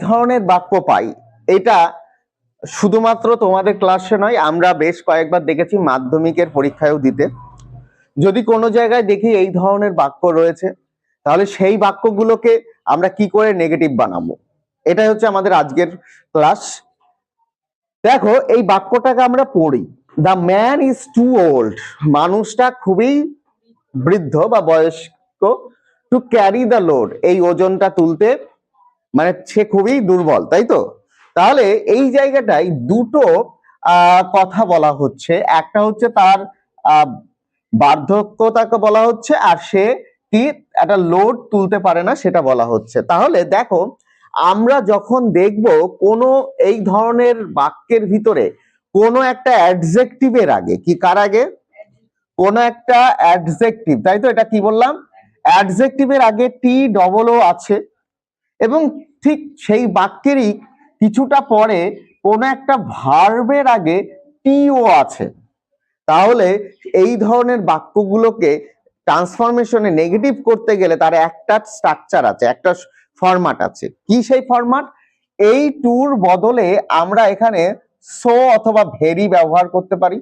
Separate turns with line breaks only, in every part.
ধরনের বাক্য পাই, এটা শুধুমাত্র তোমাদের ক্লাসে নয়, আমরা বেশ কয়েকবার দেখেছি মাধ্যমিকের পরীক্ষায়ও দিতে। যদি কোনো জায়গায় দেখি এই ধরনের বাক্য রয়েছে, তাহলে সেই বাক্যগুলোকে আমরা কি করে নেগেটিভ বানাবো, এটাই হচ্ছে আমাদের আজকের ক্লাস। দেখো, এই বাক্যটাকে আমরা পড়ি, the man is too old, মানুষটা খুবই বৃদ্ধ বা বয়স্ক, টু ক্যারি দ্য লোড, এই ওজনটা তুলতে, মানে সে খুবই দুর্বল, তাই তো? তাহলে এই জায়গাটায় দুটো কথা বলা হচ্ছে, একটা হচ্ছে তার বার্ধক্যতাকে বলা হচ্ছে, আর সে কি একটা লোড তুলতে পারে না সেটা বলা হচ্ছে। তাহলে দেখো, আমরা যখন দেখব কোনো এই ধরনের বাক্যের ভিতরে কোনো একটা অ্যাডজেক্টিভের আগে, কি কার আগে, কোনো একটা অ্যাডজেক্টিভ, তাই তো? এটা কি বললাম, অ্যাডজেক্টিভের আগে টি ডবল ও আছে, এবং ঠিক সেই বাক্যেরই কিছুটা পরে কোনো একটা ভার্বের আগে টিও আছে। তাহলে এই ধরনের বাক্যগুলোকে ট্রান্সফরমেশনে নেগেটিভ করতে গেলে তার একটা স্ট্রাকচার আছে, একটা ফরম্যাট আছে। কি সেই ফরম্যাট? এই টুর বদলে আমরা এখানে সো অথবা ভেরি ব্যবহার করতে পারি।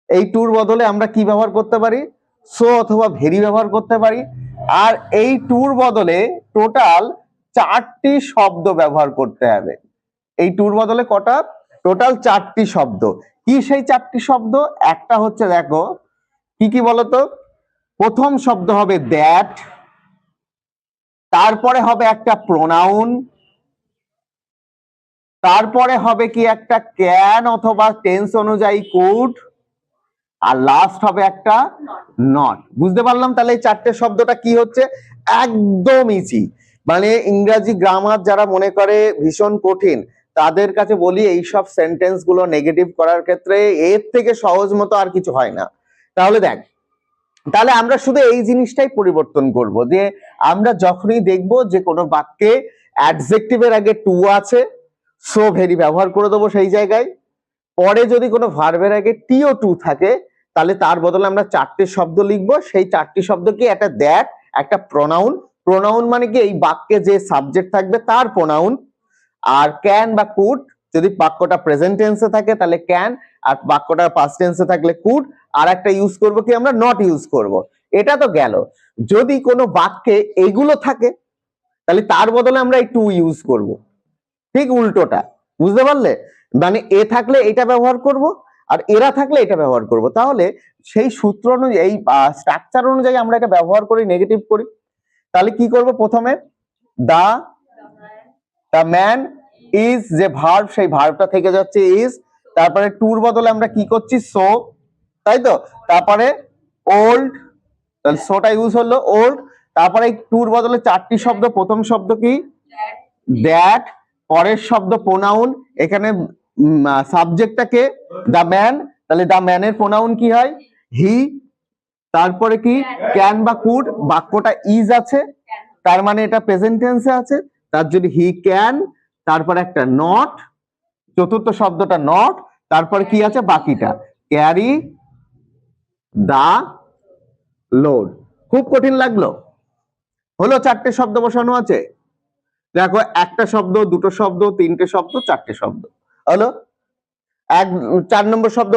এই টুর বদলে আমরা কি ব্যবহার করতে পারি? সো অথবা ভেরি ব্যবহার করতে পারি। আর এই টুর বদলে টোটাল 4টি শব্দ ব্যবহার করতে হবে। এই টুর বদলে কটা? টোটাল 4টি শব্দ। কি সেই 4টি শব্দ? একটা হচ্ছে, দেখো কি কি বলতো, প্রথম শব্দ হবে দ্যাট, তারপরে হবে একটা প্রোনাউন, তারপরে হবে কি একটা ক্যান অথবা টেন্স অনুযায়ী কুড, আর লাস্ট হবে একটা নট। বুঝতে পারলাম? তাহলে এই 4টে শব্দটা কি হচ্ছে, একদম ইজি। মানে ইংরাজি গ্রামার যারা মনে করে ভীষণ কঠিন, তাদের কাছে বলি এইসব সেন্টেন্স গুলো নেগেটিভ করার ক্ষেত্রে এর থেকে সহজ মতো আর কিছু হয় না। তাহলে দেখ, তাহলে আমরা শুধু এই জিনিসটাই পরিবর্তন করব, যে আমরা যখনই দেখব যে কোনো বাক্যে অ্যাডজেক্টিভের আগে টু আছে, সো ভেরি ব্যবহার করে দেবো সেই জায়গায়। পরে যদি কোনো ভার্বের আগে টিও টু থাকে, তাহলে তার বদলে আমরা 4টে শব্দ লিখবো। সেই 4টি শব্দ কি, একটা দ্যাট, একটা প্রোনাউন, প্রোনাউন মানে কি এই বাক্যে যে সাবজেক্ট থাকবে তার প্রোনাউন, আর ক্যান বা কুড, যদি বাক্যটা প্রেজেন্ট টেন্সে থাকে তাহলে ক্যান, আর বাক্যটা পাস্ট টেন্সে থাকলে কুড, আর একটা ইউজ করব কি, আমরা নট ইউজ করব। এটা তো গেল। যদি কোনো বাক্যে এগুলো থাকে, তাহলে তার বদলে আমরা এই টু ইউজ করব। ঠিক উল্টোটা, বুঝতে পারলে? মানে এ থাকলে এটা ব্যবহার করব, আর এরা থাকলে এটা ব্যবহার করব। তাহলে সেই সূত্র অনুযায়ী, এই স্ট্রাকচার অনুযায়ী আমরা এটা ব্যবহার করি, নেগেটিভ করি। তাহলে কি করব, প্রথমে দা দা ম্যান ইজ, যে ভার্ব সেই ভার্বটা থেকে যাচ্ছে ইজ, তারপরে টুর বদলে আমরা কি করছি, সো, তাই তো? তারপরে ওল্ড, তাহলে সোটা ইউজ হলো, ওল্ড। তারপরে টুর বদলে 4টি শব্দ, প্রথম শব্দ কি, দ্যাট, পরের শব্দ প্রোনাউন, এখানে সাবজেক্টটাকে দা ম্যান, তাহলে দা ম্যানের প্রোনাউন কি হয়, হি, তারপরে কি ক্যান বা কুড, বাক্যটা ইজ আছে, তার মানে এটা প্রেজেন্ট টেন্সে আছে, তার জন্য হি ক্যান, তারপর একটা নট, চতুর্থ শব্দটা নট, তারপরে কি আছে বাকিটা, ক্যারি দা লোড। খুব কঠিন লাগলো? হলো 4টে শব্দ বসানো আছে। দেখো, একটা শব্দ, দুটো শব্দ, 3টে শব্দ, 4টে শব্দ হলো। 4 নম্বর শব্দ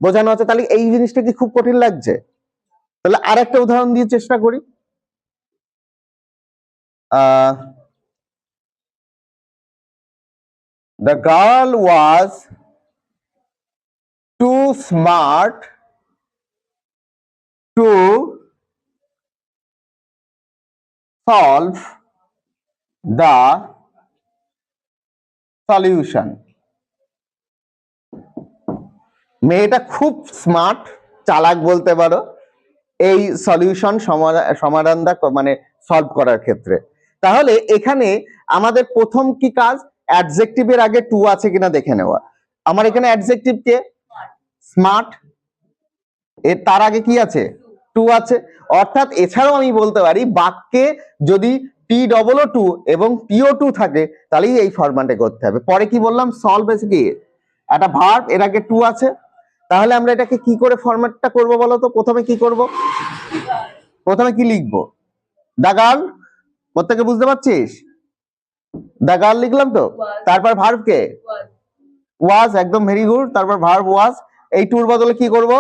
বোঝানো আছে। তাহলে এই জিনিসটা কি খুব কঠিন লাগছে? তাহলে আর একটা উদাহরণ দিয়ে চেষ্টা করি। The girl was too smart to solve the solution. মেয়েটা খুব স্মার্ট, চালাক বলতে পারো, এই সলিউশন সমাধানটা মানে সলভ করার ক্ষেত্রে। তাহলে এখানে আমাদের প্রথম কি কাজ, অ্যাডজেক্টিভের আগে টু আছে কিনা দেখে নেওয়া। আমার এখানে অ্যাডজেক্টিভ কে, স্মার্ট, এর তার আগে কি আছে, টু আছে। অর্থাৎ এছাড়াও আমি বলতে পারি, বাক্যে যদি টি ডবল ও টু এবং টিও টু থাকে, তাহলেই এই ফরম্যাটে করতে হবে। পরে কি বললাম, সলভ এসে কি একটা ভার্ব, এর আগে টু আছে। তাহলে আমরা এটাকে কি করে ফরম্যাটটা করব বলো তো? প্রথমে কি করব, প্রথমে কি লিখবো, দা গার্ল, প্রত্যেকে বুঝতে পারছিস? দ্য গার্ল লিখলাম তো, তারপর ভার্ব কে ওয়াজ, একদম ভেরি গুড। তারপর ভার্ব ওয়াজ, এই টুর বদলে কি করব,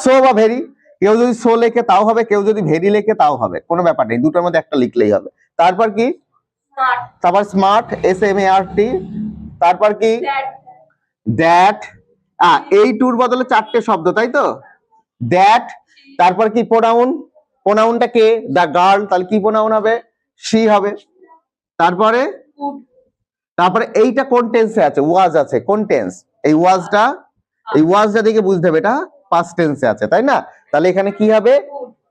সো বা ভেরি। কেউ যদি সো লেখে তাও হবে, কেউ যদি ভেরি লেখে তাও হবে, কোনো ব্যাপার নেই, দুটোর মধ্যে একটা লিখলেই হবে। তারপর কি, তারপর স্মার্ট, SMART। তারপর কি, দ্যাট। এই টুর বদলে চারটে শব্দ, তাই তো, দ্যাট। তারপর কি, প্রোনাউন, প্রোনাউনটা কে, দ্য গার্ল, তাহলে কি প্রোনাউন হবে, শি হবে। তারপরে তারপরে এইটা কোন টেন্সে আছে, ওয়াজ আছে, কোন টেন্স, এই ওয়াজটা, এই ওয়াজটা দেখে বুঝতে হবে এটা পাস্ট টেন্সে আছে, তাই না? তাহলে এখানে কি হবে,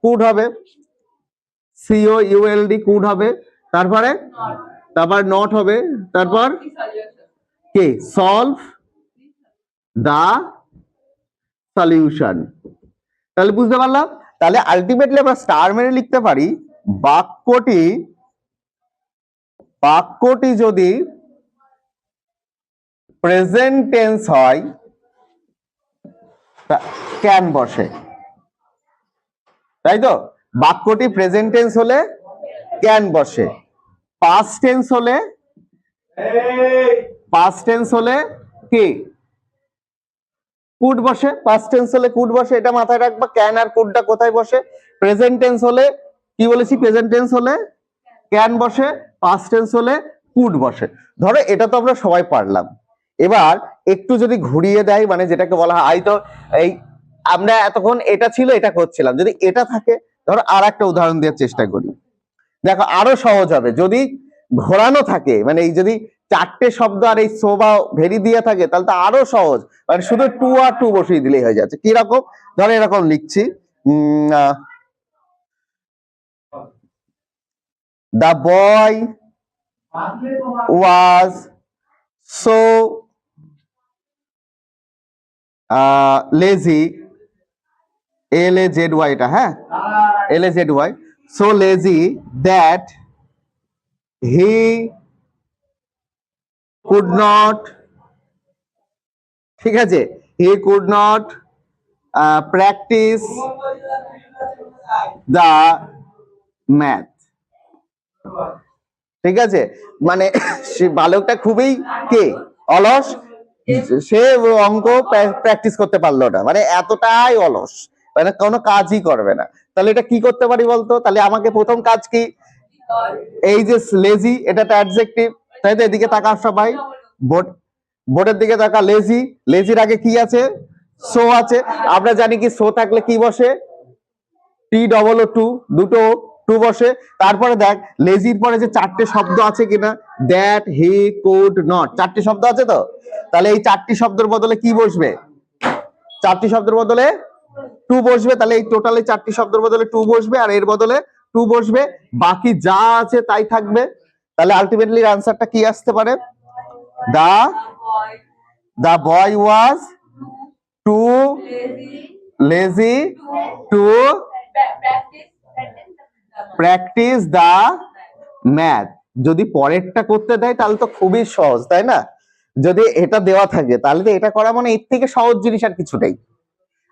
কুড হবে, COULD, কুড হবে। তারপরে তারপর নট হবে। তারপর কি, সলভ দা সলিউশন। তাহলে বুঝতে পারলাম। তাহলে আলটিমেটলি আমরা স্টার মেরে লিখতে পারি, বাক্যটি, বাক্যটি যদি প্রেজেন্ট টেন্স হয় ক্যান বসে, তাই তো, বাক্যটি প্রেজেন্ট টেন্স হলে ক্যান বসে, পাস্ট টেন্স হলে, পাস্ট টেন্স হলে কি, কুড বসে, পাস্ট টেন্স হলে কুড বসে, এটা মাথায় রাখবা। ক্যান আর কুডটা কোথায় বসে, প্রেজেন্ট টেন্স হলে কি বলেছি, প্রেজেন্ট টেন্স হলে ক্যান বসে, পাস্ট টেন্স হলে কুড বসে। ধরো এটা তো আমরা সবাই পারলাম, এবার একটু যদি ঘুরিয়ে দেয়, মানে যেটাকে বলা হয় তো, এই আমরা এতক্ষণ এটা ছিল, এটা করছিলাম, যদি এটা থাকে, ধরো আর একটা উদাহরণ দেওয়ার চেষ্টা করি, দেখো আরো সহজ হবে যদি ঘোরানো থাকে, মানে এই যদি চারটে শব্দ আর এই সো বা ভেরি দিয়ে থাকে, তাহলে তো আরো সহজ, মানে শুধু টু আর টু বসিয়ে দিলেই হয়ে যাচ্ছে। কিরকম, ধরো এরকম লিখছি, the boy was so lazy, LAZY, এটা হ্যাঁ, LAZY, so lazy that he could not, ঠিক আছে, he could not practice the math. ঠিক আছে, মানে সে বালকটা খুবই কে, অলস, সে অঙ্ক প্র্যাকটিস করতে পারলো না, মানে এতটাই অলস, মানে কোনো কাজই করবে না। তাহলে এটা কি করতে পারি বলতো, তাহলে আমাকে প্রথম কাজ কি, এই যে লেজি, এটা একটা অ্যাডজেক্টিভ, তাই তো, এদিকে তাকা সবাই, বোর্ড, বোর্ডের দিকে তাকা, লেজি, লেজির আগে কি আছে, সো আছে। আমরা জানি কি সো থাকলে কি বসে, TOO, দুটো টু বসে। তারপরে দেখ লেজির পরে যে চারটে শব্দ আছে কিনা, দ্যাট, হি, কুড নট, চারটি শব্দ আছে তো, তাহলে এই চারটি শব্দের বদলে কি বসবে, চারটি শব্দের বদলে টু বসবে, তাহলে এই টোটালি চারটি শব্দের বদলে টু বসবে, আর এর বদলে টু বসবে, বাকি যা আছে তাই থাকবে। তাহলে আলটিমেটলি আনসারটা কি আসতে পারে, দা দা বয় ওয়াজ two lazy two practice the math. যদি পরেরটা করতে দেয় তাহলে তো খুবই সহজ, তাই না? যদি এটা দেওয়া থাকে তাহলে তো এটা করা মানে এর থেকে সহজ জিনিস আর কিছু নেই।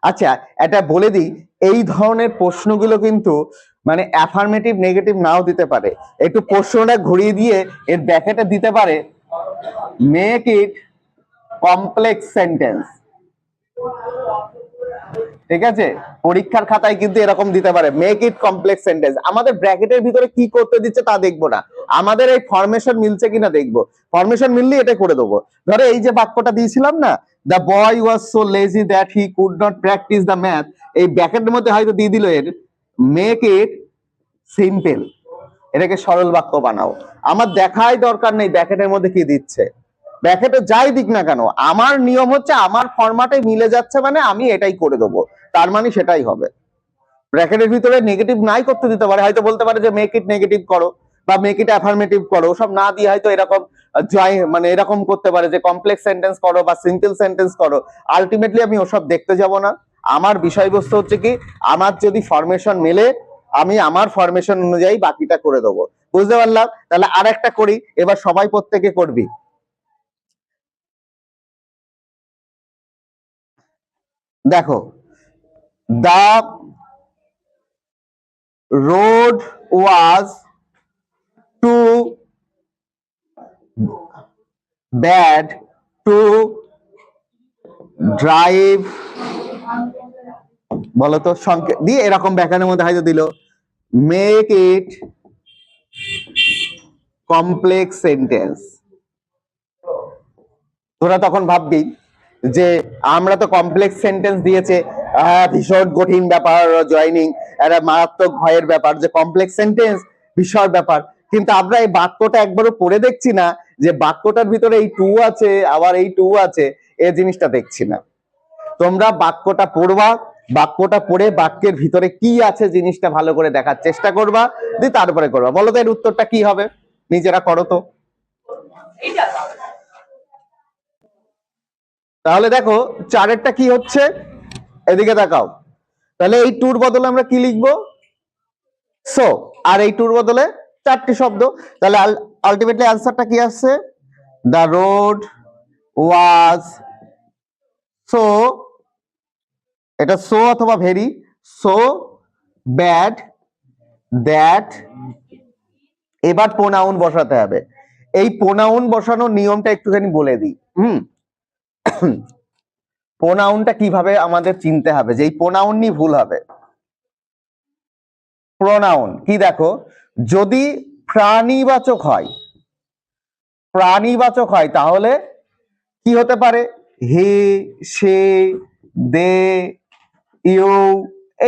আচ্ছা, এটা বলে দিই, এই ধরনের প্রশ্নগুলো কিন্তু মানে অ্যাফার্মেটিভ নেগেটিভ নাও দিতে পারে, একটু প্রশ্নটা ঘুরিয়ে দিয়ে এর ব্যাকেটে দিতে পারে, মেক ইট কমপ্লেক্স সেন্টেন্স। ঠিক আছে, পরীক্ষার খাতায় কিন্তু এরকম দিতে পারে, মেক ইট কমপ্লেক্স সেন্টেন্স। আমাদের ব্র্যাকেটের ভিতরে কি করতে দিচ্ছে তা দেখবো না, আমাদের এই ফরমেশন মিলছে কিনা দেখবো, ফরমেশন মিললে এটা করে দেবো। ধরো এই যে বাক্যটা দিয়েছিলাম না, the boy was so lazy that he could not practice the math, এই ব্র্যাকেটের মধ্যে হয়তো দিয়ে দিল এর মেক ইট সিম্পল, এটাকে সরল বাক্য বানাও। আমার দেখাই দরকার নেই ব্র্যাকেটের মধ্যে কি দিচ্ছে, ব্র্যাকেটে যাই দিক না কেন, আমার নিয়ম হচ্ছে আমার ফরম্যাটে মিলে যাচ্ছে মানে আমি এটাই করে দেবো, তার মানে সেটাই হবে। ব্র্যাকেটের ভিতরে নেগেটিভ নাই করতে দিতে পারে, হয়তো বলতে পারে যে মেক ইট নেগেটিভ করো বা মেক ইট অ্যাফার্মেটিভ করো, সব না দিয়ে হয়তো এরকম জয় মানে এরকম করতে পারে যে কমপ্লেক্স সেন্টেন্স করো বা সিম্পল সেন্টেন্স করো। আলটিমেটলি আমি ওসব দেখতে যাব না, আমার বিষয়বস্তু হচ্ছে কি, আমার যদি ফরমেশন মেলে আমি আমার ফরমেশন অনুযায়ী বাকিটা করে দেবো। বুঝতে পারলাম? তাহলে আর একটা করি, এবার সবাই প্রত্যেকে করবি। দেখো, the road was too bad to drive, বলতো সংকেত দিয়ে এরকম ব্যাখ্যানের মধ্যে হয়তো দিল মেক ইট কমপ্লেক্স সেন্টেন্স। তোরা তখন ভাববি যে আমরা তো কমপ্লেক্স সেন্টেন্স দিয়েছে, ভীষণ কঠিন ব্যাপার, জয়নিং একটা মারাত্মক ভয়ের ব্যাপার, যে কমপ্লেক্স সেন্টেন্স বিশাল ব্যাপার, কিন্তু আমরা এই বাক্যটা একবারও পড়ে দেখছি না যে বাক্যটার ভিতরে এই টু আছে আবার এই টু আছে, এই জিনিসটা দেখছি না। তোমরা বাক্যটা পড়বা, বাক্যটা পড়ে বাক্যের ভিতরে কি আছে জিনিসটা ভালো করে দেখার চেষ্টা করবা, দিয়ে তারপরে করবা। বলো তো এর উত্তরটা কি হবে, নিজেরা করো তো। তাহলে দেখো চারেরটা কি হচ্ছে, এদিকে তাকাও। তাহলে এই টুর বদলে আমরা কি লিখবো, সো, আর এই টুর বদলে চারটি শব্দ। তাহলে আলটিমেটলি আনসারটা কি আসছে, দ্য রোড ওয়াজ সো, এটা সো অথবা ভেরি, সো ব্যাড দ্যাট, এবার প্রোনাউন বসাতে হবে। এই প্রোনাউন বসানোর নিয়মটা একটুখানি বলে দিই। প্রোনাউনটা কিভাবে আমাদের চিনতে হবে, যে এই প্রোনাউন নিয়ে ভুল হবে। প্রোনাউন কি দেখো, যদি প্রাণীবাচক হয়, প্রাণীবাচক হয় তাহলে কি হতে পারে, হি, সে, দে, ইউ,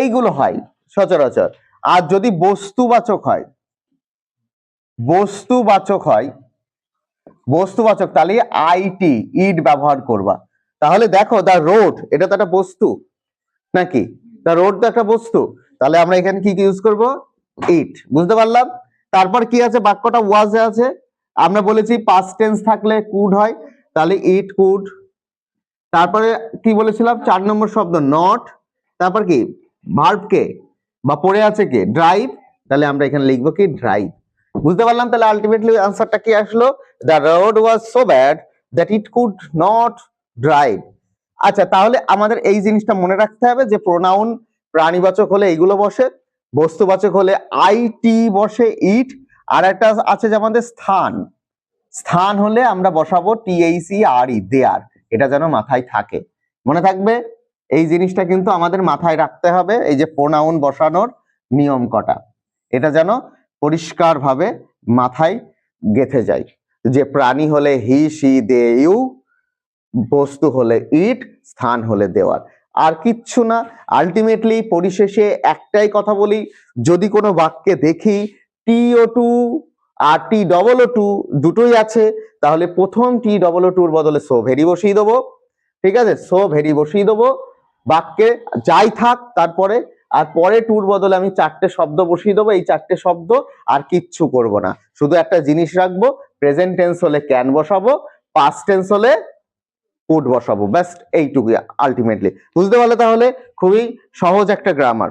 এইগুলো হয় সচরাচর। আর যদি বস্তুবাচক হয়, বস্তুবাচক হয়, বস্তুবাচক তাহলে আইটি, ইট ব্যবহার করবা। তাহলে দেখো দা রোড, এটা তো একটা বস্তু নাকি, দা রোড তো একটা বস্তু, তাহলে আমরা এখানে কি ইউজ করব, ইট। বুঝতে পারলাম। তারপর কি আছে, বাক্যটা ওয়াজে আছে, আমরা বলেছি পাস্ট টেন্স থাকলে কুড হয়, তাহলে ইট কুড। তারপরে কি বলেছিলাম, 4 নম্বর শব্দ নট, তারপর কি ভার্ব কে বা পড়ে আছে কে, ড্রাইভ, তাহলে আমরা এখানে লিখবো কি ড্রাইভ। বুঝতে পারলাম। তাহলে আলটিমেটলি আনসারটা কি আসলো, the road was so bad that it could not drive. আচ্ছা, তাহলে আমাদের এই জিনিসটা মনে রাখতে হবে যে প্রোনাউন প্রাণীবাচক হলে এইগুলো বসে, বস্তুবাচক হলে আইটি বসে, ইট, আর একটা আছে যে আমাদের স্থান, স্থান হলে আমরা বসাবো THERE, দেয়ার। এটা যেন মাথায় থাকে, মনে থাকবে এই জিনিসটা কিন্তু আমাদের মাথায় রাখতে হবে। এই যে প্রোনাউন বসানোর নিয়ম কটা, এটা যেন পরিষ্কার ভাবে মাথায় গেঁথে যায়, যে প্রাণী হলে হি, সি, দে, ইউ, বস্তু হলে ইট, স্থান হলে দেওয়ার, আর কিচ্ছু না। আলটিমেটলি পরিশেষে একটাই কথা বলি, যদি কোনো বাক্যে দেখি TO2 আর TOO2 দুটোই আছে, তাহলে প্রথম TOO2 এর বদলে সো ভেরি বসিয়ে দেবো। ঠিক আছে, সো ভেরি বসিয়ে দেবো, বাক্যে যাই থাক তারপরে, আর পরে টুর বদলে আমি 4টে শব্দ বসিয়ে দেবো। এই 4টে শব্দ আর কিচ্ছু করব না, শুধু একটা জিনিস রাখবো, প্রেজেন্ট টেন্স হলে ক্যান বসাবো, পাস্ট টেন্স হলে কুড বসাবো, ব্যাস এইটুকুই আলটিমেটলি। বুঝতে পারলে? তাহলে খুবই সহজ একটা গ্রামার।